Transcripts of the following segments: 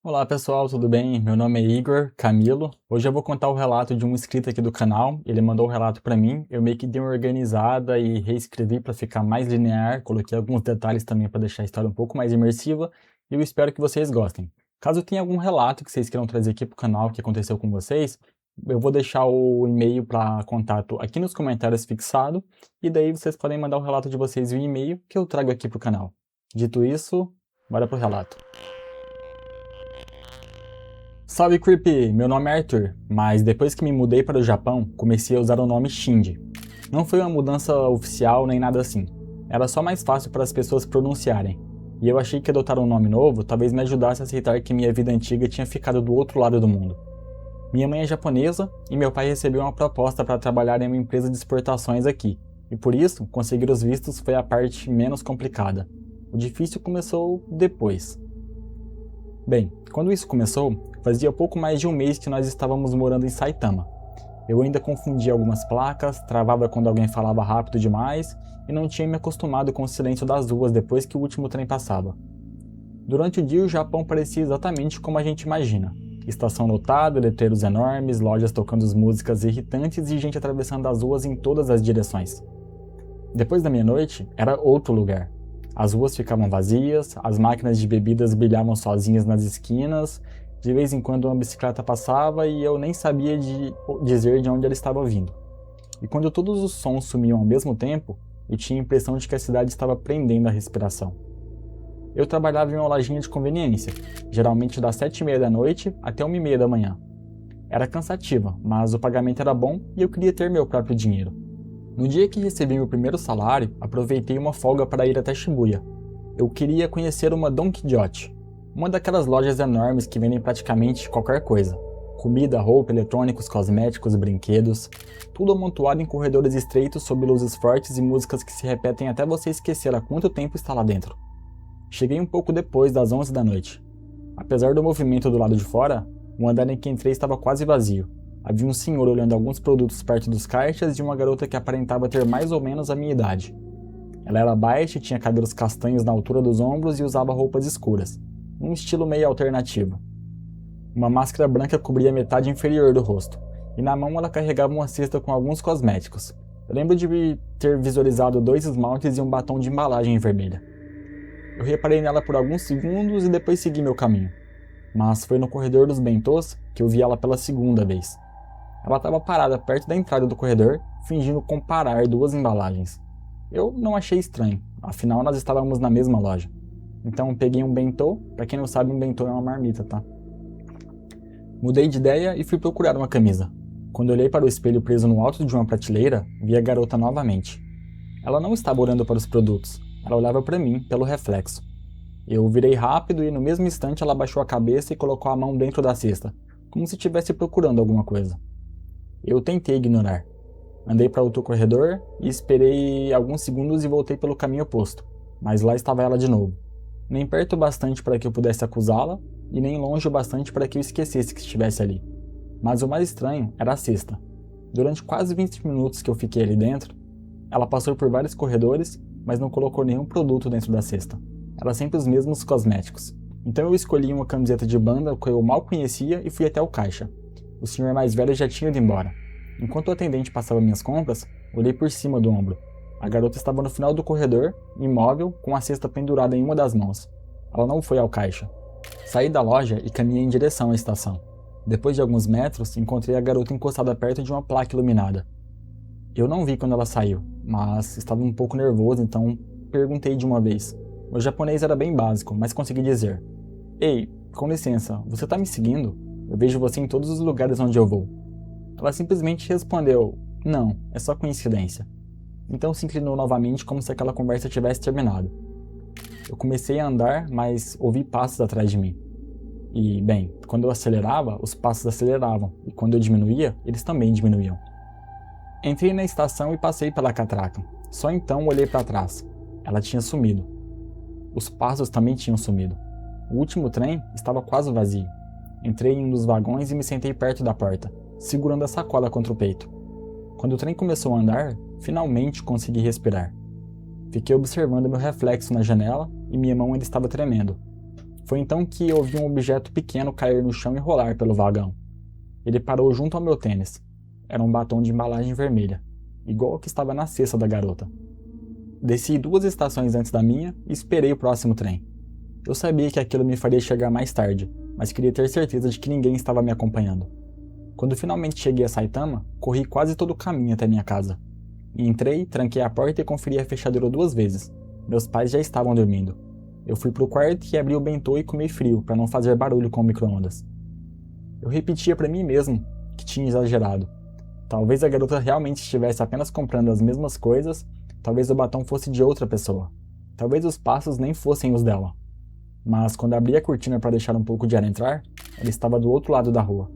Olá pessoal, tudo bem? Meu nome é Igor Camilo. Hoje eu vou contar o relato de um inscrito aqui do canal. Ele mandou o relato para mim. Eu meio que dei uma organizada e reescrevi para ficar mais linear. Coloquei alguns detalhes também para deixar a história um pouco mais imersiva. E eu espero que vocês gostem. Caso tenha algum relato que vocês queiram trazer aqui para o canal que aconteceu com vocês, eu vou deixar o e-mail para contato aqui nos comentários fixado. E daí vocês podem mandar o relato de vocês via e-mail que eu trago aqui para o canal. Dito isso, bora pro relato. Salve Creepy, meu nome é Arthur, mas depois que me mudei para o Japão, comecei a usar o nome Shinji. Não foi uma mudança oficial nem nada assim, era só mais fácil para as pessoas pronunciarem. E eu achei que adotar um nome novo talvez me ajudasse a aceitar que minha vida antiga tinha ficado do outro lado do mundo. Minha mãe é japonesa e meu pai recebeu uma proposta para trabalhar em uma empresa de exportações aqui, e por isso conseguir os vistos foi a parte menos complicada. O difícil começou depois. Bem, quando isso começou, fazia pouco mais de um mês que nós estávamos morando em Saitama. Eu ainda confundia algumas placas, travava quando alguém falava rápido demais e não tinha me acostumado com o silêncio das ruas depois que o último trem passava. Durante o dia, o Japão parecia exatamente como a gente imagina. Estação lotada, letreiros enormes, lojas tocando músicas irritantes e gente atravessando as ruas em todas as direções. Depois da meia-noite, era outro lugar. As ruas ficavam vazias, as máquinas de bebidas brilhavam sozinhas nas esquinas, de vez em quando uma bicicleta passava e eu nem sabia dizer de onde ela estava vindo. E quando todos os sons sumiam ao mesmo tempo, eu tinha a impressão de que a cidade estava prendendo a respiração. Eu trabalhava em uma lojinha de conveniência, geralmente das 7h30 da noite até 1h30 da manhã. Era cansativa, mas o pagamento era bom e eu queria ter meu próprio dinheiro. No dia que recebi meu primeiro salário, aproveitei uma folga para ir até Shibuya. Eu queria conhecer uma Don Quijote, uma daquelas lojas enormes que vendem praticamente qualquer coisa. Comida, roupa, eletrônicos, cosméticos, brinquedos, tudo amontoado em corredores estreitos sob luzes fortes e músicas que se repetem até você esquecer há quanto tempo está lá dentro. Cheguei um pouco depois das 11 da noite. Apesar do movimento do lado de fora, o andar em que entrei estava quase vazio. Havia um senhor olhando alguns produtos perto dos caixas e uma garota que aparentava ter mais ou menos a minha idade. Ela era baixa, tinha cabelos castanhos na altura dos ombros e usava roupas escuras, um estilo meio alternativo. Uma máscara branca cobria a metade inferior do rosto, e na mão ela carregava uma cesta com alguns cosméticos. Eu lembro de ter visualizado 2 esmaltes e um batom de embalagem vermelha. Eu reparei nela por alguns segundos e depois segui meu caminho. Mas foi no corredor dos bentôs que eu vi ela pela segunda vez. Ela estava parada perto da entrada do corredor, fingindo comparar 2 embalagens. Eu não achei estranho, afinal nós estávamos na mesma loja. Então peguei um bentô, pra quem não sabe um bentô é uma marmita, tá? Mudei de ideia e fui procurar uma camisa. Quando olhei para o espelho preso no alto de uma prateleira, vi a garota novamente. Ela não estava olhando para os produtos, ela olhava para mim pelo reflexo. Eu virei rápido e no mesmo instante ela abaixou a cabeça e colocou a mão dentro da cesta, como se estivesse procurando alguma coisa. Eu tentei ignorar. Andei para outro corredor e esperei alguns segundos e voltei pelo caminho oposto, mas lá estava ela de novo. Nem perto o bastante para que eu pudesse acusá-la, e nem longe o bastante para que eu esquecesse que estivesse ali. Mas o mais estranho era a cesta. Durante quase 20 minutos que eu fiquei ali dentro, ela passou por vários corredores, mas não colocou nenhum produto dentro da cesta. Era sempre os mesmos cosméticos. Então eu escolhi uma camiseta de banda que eu mal conhecia e fui até o caixa. O senhor mais velho já tinha ido embora. Enquanto o atendente passava minhas compras, olhei por cima do ombro. A garota estava no final do corredor, imóvel, com a cesta pendurada em uma das mãos. Ela não foi ao caixa. Saí da loja e caminhei em direção à estação. Depois de alguns metros, encontrei a garota encostada perto de uma placa iluminada. Eu não vi quando ela saiu, mas estava um pouco nervoso, então perguntei de uma vez. Meu japonês era bem básico, mas consegui dizer: "Ei, com licença, você está me seguindo? Eu vejo você em todos os lugares onde eu vou." Ela simplesmente respondeu: "Não, é só coincidência." Então se inclinou novamente como se aquela conversa tivesse terminado. Eu comecei a andar, mas ouvi passos atrás de mim. E, bem, quando eu acelerava, os passos aceleravam, e quando eu diminuía, eles também diminuíam. Entrei na estação e passei pela catraca. Só então olhei para trás. Ela tinha sumido. Os passos também tinham sumido. O último trem estava quase vazio. Entrei em um dos vagões e me sentei perto da porta, segurando a sacola contra o peito. Quando o trem começou a andar, finalmente consegui respirar. Fiquei observando meu reflexo na janela e minha mão ainda estava tremendo. Foi então que eu vi um objeto pequeno cair no chão e rolar pelo vagão. Ele parou junto ao meu tênis. Era um batom de embalagem vermelha, igual ao que estava na cesta da garota. Desci 2 estações antes da minha e esperei o próximo trem. Eu sabia que aquilo me faria chegar mais tarde, mas queria ter certeza de que ninguém estava me acompanhando. Quando finalmente cheguei a Saitama, corri quase todo o caminho até minha casa. Entrei, tranquei a porta e conferi a fechadura 2 vezes. Meus pais já estavam dormindo. Eu fui pro quarto e abri o bentô e comi frio para não fazer barulho com o micro-ondas. Eu repetia para mim mesmo que tinha exagerado. Talvez a garota realmente estivesse apenas comprando as mesmas coisas, talvez o batom fosse de outra pessoa. Talvez os passos nem fossem os dela. Mas quando abri a cortina para deixar um pouco de ar entrar, ela estava do outro lado da rua.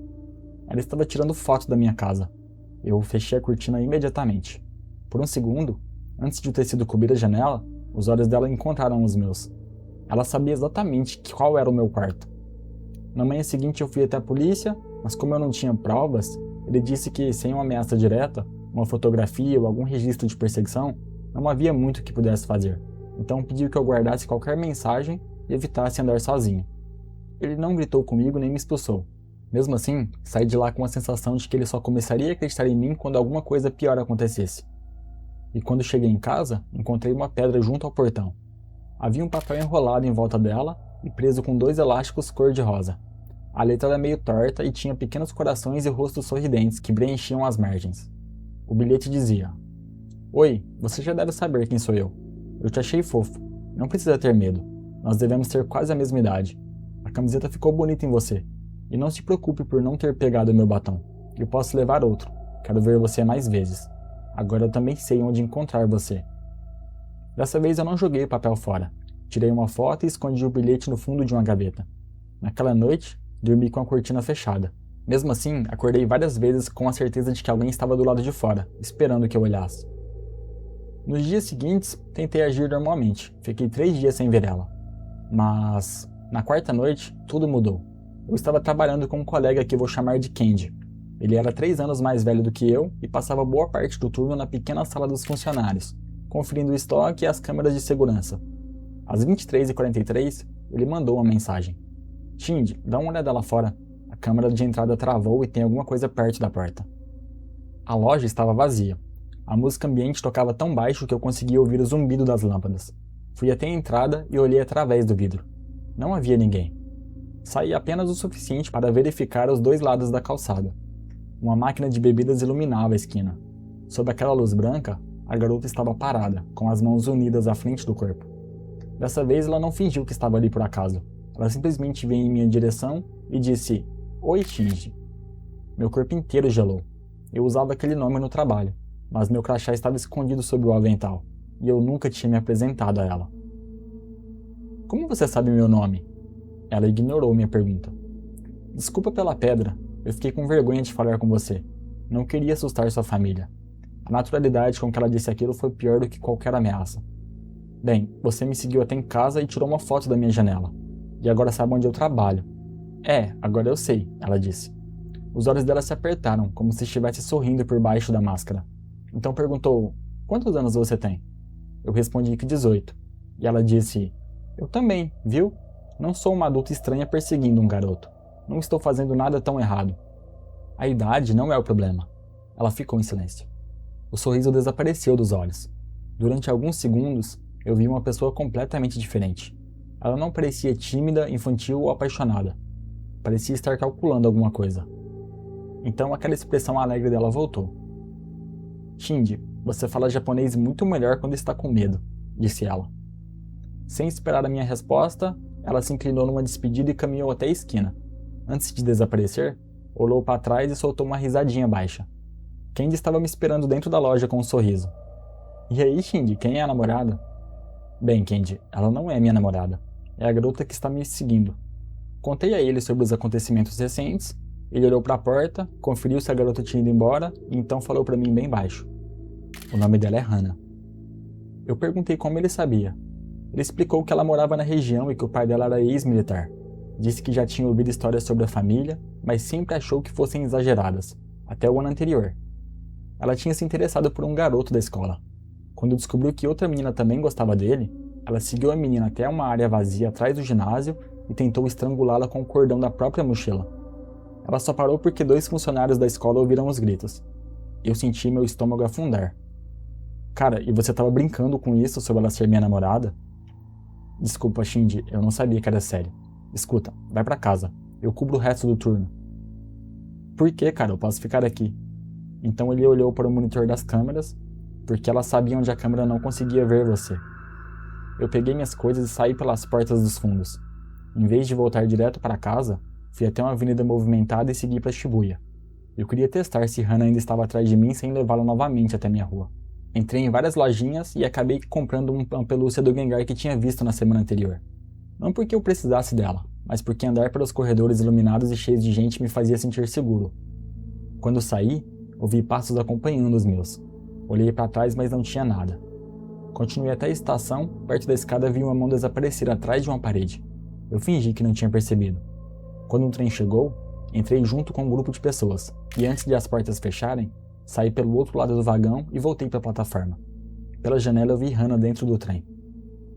Ela estava tirando foto da minha casa. Eu fechei a cortina imediatamente. Por um segundo, antes de o tecido cobrir a janela, os olhos dela encontraram os meus. Ela sabia exatamente qual era o meu quarto. Na manhã seguinte eu fui até a polícia, mas como eu não tinha provas, ele disse que sem uma ameaça direta, uma fotografia ou algum registro de perseguição, não havia muito que pudesse fazer. Então pediu que eu guardasse qualquer mensagem e evitasse andar sozinho. Ele não gritou comigo nem me expulsou. Mesmo assim, saí de lá com a sensação de que ele só começaria a acreditar em mim quando alguma coisa pior acontecesse. E quando cheguei em casa, encontrei uma pedra junto ao portão. Havia um papel enrolado em volta dela e preso com 2 elásticos cor-de-rosa. A letra era meio torta e tinha pequenos corações e rostos sorridentes que preenchiam as margens. O bilhete dizia: "Oi, você já deve saber quem sou eu. Eu te achei fofo. Não precisa ter medo. Nós devemos ter quase a mesma idade. A camiseta ficou bonita em você. E não se preocupe por não ter pegado meu batom. Eu posso levar outro. Quero ver você mais vezes. Agora eu também sei onde encontrar você." Dessa vez eu não joguei o papel fora. Tirei uma foto e escondi o bilhete no fundo de uma gaveta. Naquela noite, dormi com a cortina fechada. Mesmo assim, acordei várias vezes com a certeza de que alguém estava do lado de fora, esperando que eu olhasse. Nos dias seguintes, tentei agir normalmente. Fiquei 3 dias sem ver ela. Mas, na 4ª noite, tudo mudou. Eu estava trabalhando com um colega que vou chamar de Kenji. Ele era 3 anos mais velho do que eu e passava boa parte do turno na pequena sala dos funcionários, conferindo o estoque e as câmeras de segurança. Às 23h43, ele mandou uma mensagem: "Shinji, dá uma olhada lá fora. A câmera de entrada travou e tem alguma coisa perto da porta." A loja estava vazia. A música ambiente tocava tão baixo que eu conseguia ouvir o zumbido das lâmpadas. Fui até a entrada e olhei através do vidro. Não havia ninguém. Saí apenas o suficiente para verificar os 2 lados da calçada. Uma máquina de bebidas iluminava a esquina. Sob aquela luz branca, a garota estava parada, com as mãos unidas à frente do corpo. Dessa vez ela não fingiu que estava ali por acaso. Ela simplesmente veio em minha direção e disse: "Oi, Shinji." Meu corpo inteiro gelou. Eu usava aquele nome no trabalho, mas meu crachá estava escondido sob o avental, e eu nunca tinha me apresentado a ela. "Como você sabe meu nome?" Ela ignorou minha pergunta. "Desculpa pela pedra. Eu fiquei com vergonha de falar com você. Não queria assustar sua família." A naturalidade com que ela disse aquilo foi pior do que qualquer ameaça. "Bem, você me seguiu até em casa e tirou uma foto da minha janela. E agora sabe onde eu trabalho." Agora eu sei," ela disse. Os olhos dela se apertaram, como se estivesse sorrindo por baixo da máscara. Então perguntou: "Quantos anos você tem?" Eu respondi que 18. E ela disse: "Eu também, viu? Não sou uma adulta estranha perseguindo um garoto. Não estou fazendo nada tão errado." "A idade não é o problema." Ela ficou em silêncio. O sorriso desapareceu dos olhos. Durante alguns segundos, eu vi uma pessoa completamente diferente. Ela não parecia tímida, infantil ou apaixonada. Parecia estar calculando alguma coisa. Então aquela expressão alegre dela voltou. "Shinji, você fala japonês muito melhor quando está com medo," disse ela. Sem esperar a minha resposta, ela se inclinou numa despedida e caminhou até a esquina. Antes de desaparecer, olhou para trás e soltou uma risadinha baixa. Candy estava me esperando dentro da loja com um sorriso. "E aí, Shinji, quem é a namorada?" "Bem, Candy, ela não é minha namorada. É a garota que está me seguindo." Contei a ele sobre os acontecimentos recentes. Ele olhou para a porta, conferiu se a garota tinha ido embora e então falou para mim bem baixo: "O nome dela é Hana." Eu perguntei como ele sabia. Ele explicou que ela morava na região e que o pai dela era ex-militar. Disse que já tinha ouvido histórias sobre a família, mas sempre achou que fossem exageradas, até o ano anterior. Ela tinha se interessado por um garoto da escola. Quando descobriu que outra menina também gostava dele, ela seguiu a menina até uma área vazia atrás do ginásio e tentou estrangulá-la com o cordão da própria mochila. Ela só parou porque 2 funcionários da escola ouviram os gritos. Eu senti meu estômago afundar. Cara, e você tava brincando com isso sobre ela ser minha namorada? Desculpa, Shinji, eu não sabia que era sério. Escuta, vai pra casa. Eu cubro o resto do turno. Por que, cara? Eu posso ficar aqui. Então ele olhou para o monitor das câmeras, porque ela sabia onde a câmera não conseguia ver você. Eu peguei minhas coisas e saí pelas portas dos fundos. Em vez de voltar direto para casa, fui até uma avenida movimentada e segui para Shibuya. Eu queria testar se Hana ainda estava atrás de mim sem levá-la novamente até minha rua. Entrei em várias lojinhas e acabei comprando uma pelúcia do Gengar que tinha visto na semana anterior. Não porque eu precisasse dela, mas porque andar pelos corredores iluminados e cheios de gente me fazia sentir seguro. Quando saí, ouvi passos acompanhando os meus. Olhei para trás, mas não tinha nada. Continuei até a estação, perto da escada vi uma mão desaparecer atrás de uma parede. Eu fingi que não tinha percebido. Quando o trem chegou, entrei junto com um grupo de pessoas, e antes de as portas fecharem, saí pelo outro lado do vagão e voltei para a plataforma. Pela janela eu vi Hana dentro do trem.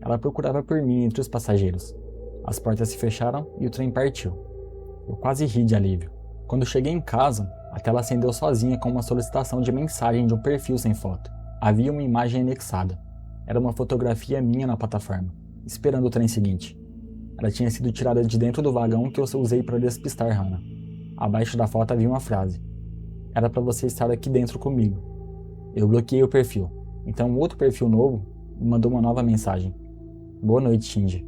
Ela procurava por mim entre os passageiros. As portas se fecharam e o trem partiu. Eu quase ri de alívio. Quando cheguei em casa, a tela acendeu sozinha com uma solicitação de mensagem de um perfil sem foto. Havia uma imagem anexada. Era uma fotografia minha na plataforma, esperando o trem seguinte. Ela tinha sido tirada de dentro do vagão que eu usei para despistar Hana. Abaixo da foto havia uma frase. Era para você estar aqui dentro comigo. Eu bloqueei o perfil. Então um outro perfil novo me mandou uma nova mensagem. Boa noite, Shinji.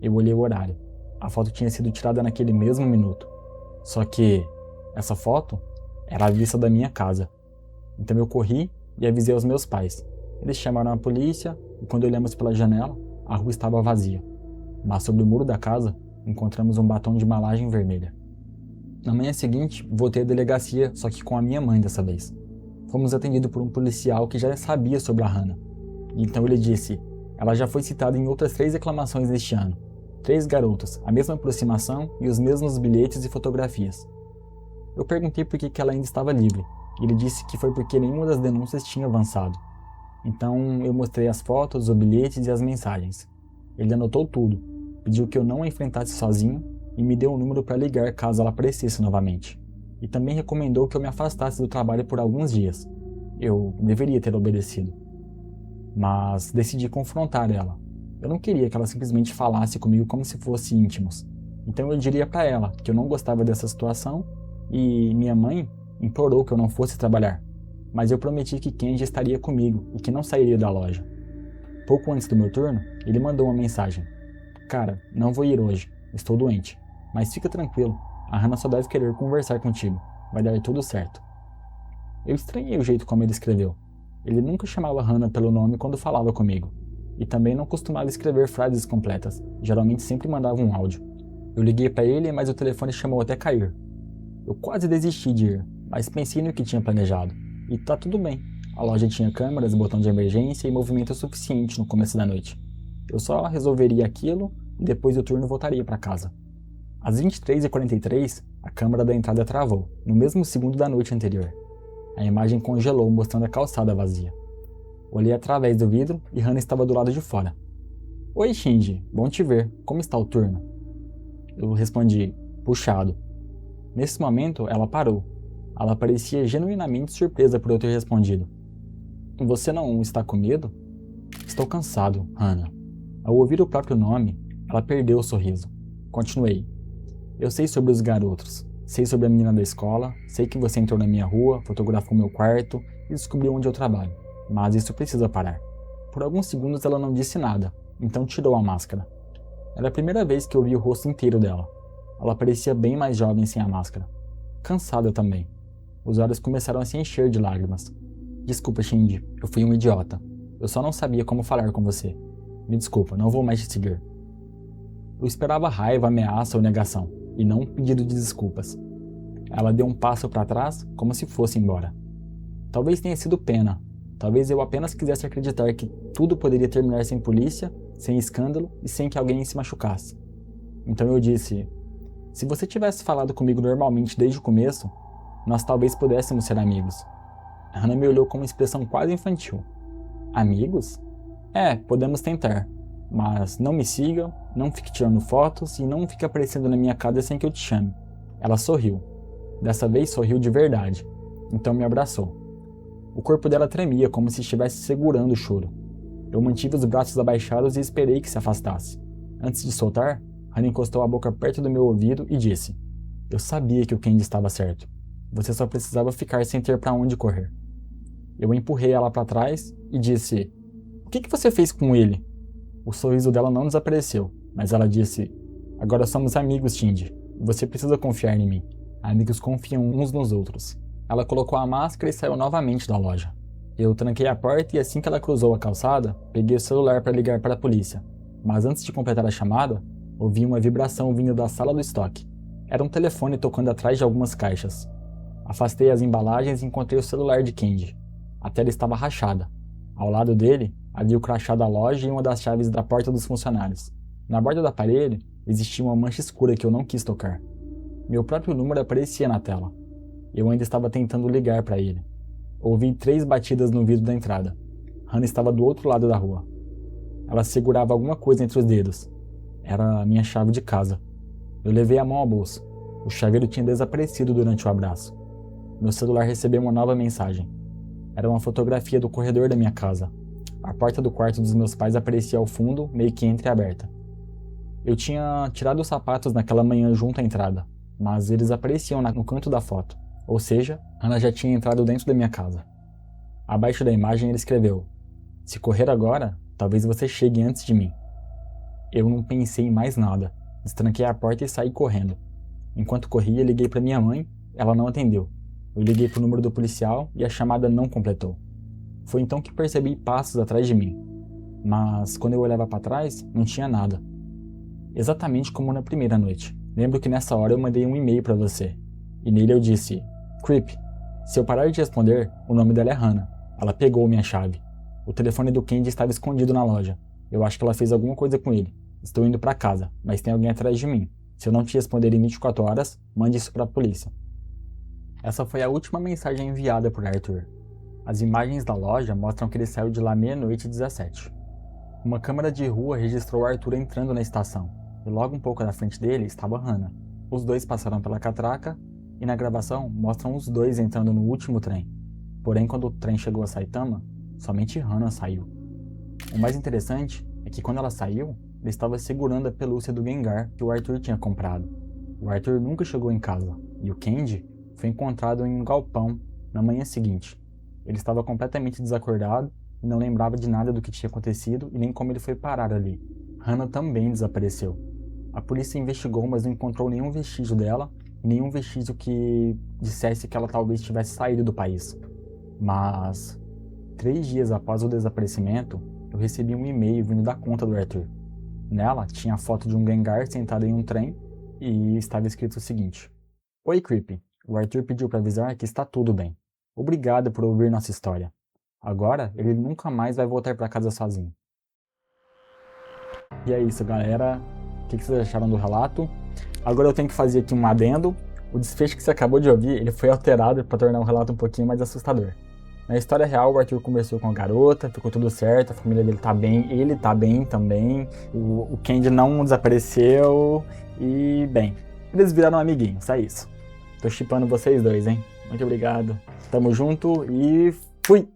Eu olhei o horário. A foto tinha sido tirada naquele mesmo minuto. Só que essa foto era a vista da minha casa. Então eu corri e avisei aos meus pais. Eles chamaram a polícia e quando olhamos pela janela, a rua estava vazia. Mas sobre o muro da casa, encontramos um batom de embalagem vermelha. Na manhã seguinte, voltei à delegacia, só que com a minha mãe dessa vez. Fomos atendidos por um policial que já sabia sobre a Hana. Então ele disse, ela já foi citada em outras 3 reclamações neste ano. 3 garotas, a mesma aproximação e os mesmos bilhetes e fotografias. Eu perguntei por que ela ainda estava livre, e ele disse que foi porque nenhuma das denúncias tinha avançado. Então eu mostrei as fotos, os bilhetes e as mensagens. Ele anotou tudo, pediu que eu não a enfrentasse sozinho e me deu um número para ligar caso ela aparecesse novamente. E também recomendou que eu me afastasse do trabalho por alguns dias. Eu deveria ter obedecido. Mas decidi confrontar ela. Eu não queria que ela simplesmente falasse comigo como se fosse íntimos. Então eu diria para ela que eu não gostava dessa situação e minha mãe implorou que eu não fosse trabalhar. Mas eu prometi que Kenji estaria comigo e que não sairia da loja. Pouco antes do meu turno, ele mandou uma mensagem. Cara, não vou ir hoje, estou doente. Mas fica tranquilo, a Hana só deve querer conversar contigo. Vai dar tudo certo. Eu estranhei o jeito como ele escreveu. Ele nunca chamava Hana pelo nome quando falava comigo. E também não costumava escrever frases completas. Geralmente sempre mandava um áudio. Eu liguei para ele, mas o telefone chamou até cair. Eu quase desisti de ir, mas pensei no que tinha planejado. E tá tudo bem. A loja tinha câmeras, botão de emergência e movimento suficiente no começo da noite. Eu só resolveria aquilo e depois do turno voltaria para casa. Às 23h43, a câmera da entrada travou, no mesmo segundo da noite anterior. A imagem congelou, mostrando a calçada vazia. Olhei através do vidro e Hana estava do lado de fora. Oi, Shinji, bom te ver. Como está o turno? Eu respondi, puxado. Nesse momento, ela parou. Ela parecia genuinamente surpresa por eu ter respondido. Você não está com medo? Estou cansado, Hana. Ao ouvir o próprio nome, ela perdeu o sorriso. Continuei. Eu sei sobre os garotos. Sei sobre a menina da escola. Sei que você entrou na minha rua, fotografou meu quarto e descobriu onde eu trabalho. Mas isso precisa parar. Por alguns segundos ela não disse nada, então tirou a máscara. Era a primeira vez que eu vi o rosto inteiro dela. Ela parecia bem mais jovem sem a máscara. Cansada também. Os olhos começaram a se encher de lágrimas. Desculpa, Shinji, eu fui um idiota. Eu só não sabia como falar com você. Me desculpa, não vou mais te seguir. Eu esperava raiva, ameaça ou negação, e não um pedido de desculpas. Ela deu um passo para trás, como se fosse embora. Talvez tenha sido pena. Talvez eu apenas quisesse acreditar que tudo poderia terminar sem polícia, sem escândalo e sem que alguém se machucasse. Então eu disse, se você tivesse falado comigo normalmente desde o começo, nós talvez pudéssemos ser amigos. A Hana me olhou com uma expressão quase infantil. Amigos? É, podemos tentar. Mas não me siga, não fique tirando fotos e não fique aparecendo na minha casa sem que eu te chame. Ela sorriu. Dessa vez sorriu de verdade. Então me abraçou. O corpo dela tremia como se estivesse segurando o choro. Eu mantive os braços abaixados e esperei que se afastasse. Antes de soltar, Hannah encostou a boca perto do meu ouvido e disse: "Eu sabia que o Candy estava certo. Você só precisava ficar sem ter para onde correr." Eu empurrei ela para trás e disse: "O que você fez com ele?" O sorriso dela não desapareceu, mas ela disse: "Agora somos amigos, Shinji. Você precisa confiar em mim. Amigos confiam uns nos outros." Ela colocou a máscara e saiu novamente da loja. Eu tranquei a porta e assim que ela cruzou a calçada, peguei o celular para ligar para a polícia. Mas antes de completar a chamada, ouvi uma vibração vindo da sala do estoque. Era um telefone tocando atrás de algumas caixas. Afastei as embalagens e encontrei o celular de Candy. A tela estava rachada. Ao lado dele, havia o crachá da loja e uma das chaves da porta dos funcionários. Na borda do aparelho, existia uma mancha escura que eu não quis tocar. Meu próprio número aparecia na tela. Eu ainda estava tentando ligar para ele. Ouvi 3 batidas no vidro da entrada. Hannah estava do outro lado da rua. Ela segurava alguma coisa entre os dedos. Era a minha chave de casa. Eu levei a mão ao bolso. O chaveiro tinha desaparecido durante o abraço. Meu celular recebeu uma nova mensagem. Era uma fotografia do corredor da minha casa. A porta do quarto dos meus pais aparecia ao fundo, meio que entreaberta. Eu tinha tirado os sapatos naquela manhã junto à entrada, mas eles apareciam no canto da foto. Ou seja, Hannah já tinha entrado dentro da minha casa. Abaixo da imagem ele escreveu: "Se correr agora, talvez você chegue antes de mim." Eu não pensei em mais nada. Destranquei a porta e saí correndo. Enquanto corria, liguei para minha mãe. Ela não atendeu. Eu liguei para o número do policial e a chamada não completou. Foi então que percebi passos atrás de mim. Mas quando eu olhava para trás, não tinha nada. Exatamente como na primeira noite. Lembro que nessa hora eu mandei um e-mail para você. E nele eu disse: "Creep, se eu parar de responder, o nome dela é Hannah. Ela pegou minha chave. O telefone do Candy estava escondido na loja. Eu acho que ela fez alguma coisa com ele. Estou indo para casa, mas tem alguém atrás de mim. Se eu não te responder em 24 horas, mande isso para a polícia." Essa foi a última mensagem enviada por Arthur. As imagens da loja mostram que ele saiu de lá meia-noite e 17. Uma câmera de rua registrou Arthur entrando na estação, e logo um pouco na frente dele estava Hannah. Os dois passaram pela catraca, e na gravação mostram os dois entrando no último trem. Porém, quando o trem chegou a Saitama, somente Hannah saiu. O mais interessante é que quando ela saiu, ele estava segurando a pelúcia do Gengar que o Arthur tinha comprado. O Arthur nunca chegou em casa, e o Candy foi encontrado em um galpão na manhã seguinte. Ele estava completamente desacordado e não lembrava de nada do que tinha acontecido e nem como ele foi parar ali. Hannah também desapareceu. A polícia investigou, mas não encontrou nenhum vestígio dela e nenhum vestígio que dissesse que ela talvez tivesse saído do país. Mas 3 dias após o desaparecimento, eu recebi um e-mail vindo da conta do Arthur. Nela tinha a foto de um Gengar sentado em um trem e estava escrito o seguinte: "Oi, Creepy. O Arthur pediu para avisar que está tudo bem. Obrigado por ouvir nossa história. Agora ele nunca mais vai voltar para casa sozinho." E é isso, galera. O que vocês acharam do relato? Agora eu tenho que fazer aqui um adendo. O desfecho que você acabou de ouvir, ele foi alterado para tornar o relato um pouquinho mais assustador. Na história real, o Arthur conversou com a garota, ficou tudo certo, a família dele tá bem, ele tá bem também, o Candy não desapareceu e, bem, eles viraram amiguinhos, é isso. Tô shippando vocês dois, hein? Muito obrigado. Tamo junto e fui!